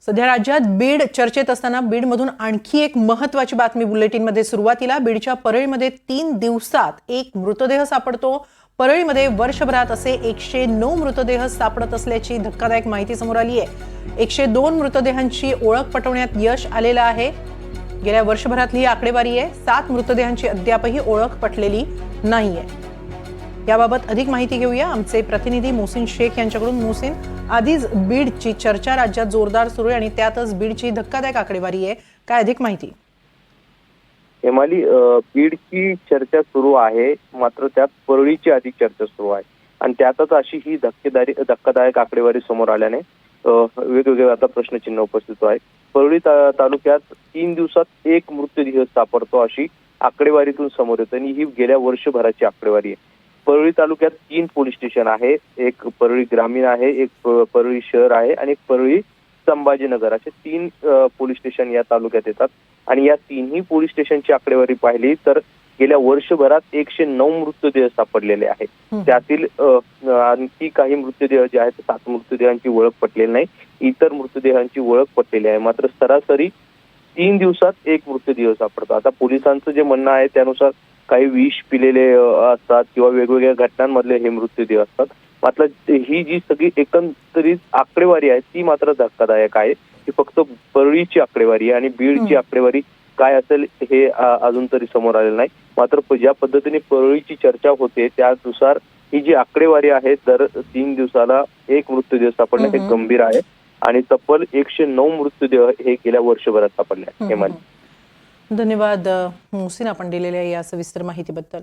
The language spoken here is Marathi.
सध्या राज्यात बीड चर्चेत असताना बीडमधून आणखी एक महत्त्वाची बातमी बुलेटिनमध्ये सुरुवातीला बीडच्या परळीमध्ये 3 दिवसात एक मृतदेह सापडतो। परळीमध्ये वर्षभरात असे 109 मृतदेह सापडत असल्याची धक्कादायक माहिती समोर आली आहे। 102 मृतदेहांची ओळख पटवण्यात यश आलेलं आहे। गेल्या वर्षभरातली ही आकडेवारी आहे। 7 मृतदेहांची अद्यापही ओळख पटलेली नाहीये। याबाबत अधिक माहिती घेऊया आमचे प्रतिनिधी मोहसिन शेख यांच्याकडून। मोहसिन, आधीच बीडची चर्चा राज्यात जोरदार सुरू आहे आणि त्यातच बीडची धक्कादायक आकडेवारी आहे, काय अधिक माहिती? हेमाली, बीडची चर्चा सुरू आहे, मात्र त्यात परळीची अधिक चर्चा सुरू आहे आणि त्यातच अशी ही धक्कादायक आकडेवारी समोर आल्याने वेगवेगळे आता प्रश्नचिन्ह उपस्थित आहे। परळी तालुक्यात 3 दिवसात एक मृतदेह सापडतो अशी आकडेवारीतून समोर येते आणि ही गेल्या वर्षभराची आकडेवारी आहे। परळी तालुक्यात 3 पोलीस स्टेशन आहे, एक परळी ग्रामीण आहे, एक परळी शहर आहे आणि एक परळी संभाजीनगर, असे 3 पोलीस स्टेशन या तालुक्यात येतात आणि या 3ही पोलीस स्टेशनची आकडेवारी पाहिली तर गेल्या वर्षभरात 109 मृतदेह सापडलेले आहेत। त्यातील आणखी काही मृतदेह जे आहेत 7 मृतदेहांची ओळख पटलेली नाही, इतर मृतदेहांची ओळख पटलेली आहे। मात्र सरासरी 3 दिवसात एक मृतदेह सापडतो। आता पोलिसांचं जे म्हणणं आहे त्यानुसार काही विष पिलेले असतात किंवा वेगवेगळ्या घटनांमधले हे मृतदेह असतात। मात्र ही जी सगळी एकंदरीत आकडेवारी आहे ती मात्र धक्कादायक आहे। ही फक्त परळीची आकडेवारी आहे आणि बीडची आकडेवारी काय असेल हे अजून तरी समोर आलेलं नाही। मात्र ज्या पद्धतीने परळीची चर्चा होते त्यानुसार ही जी आकडेवारी आहे दर 3 दिवसाला एक मृतदेह सापडणे हे गंभीर आहे आणि तब्बल 109 मृतदेह हे गेल्या वर्षभरात सापडले आहेत। धन्यवाद मोहसिन, आपण दिलेल्या या सविस्तर माहितीबद्दल।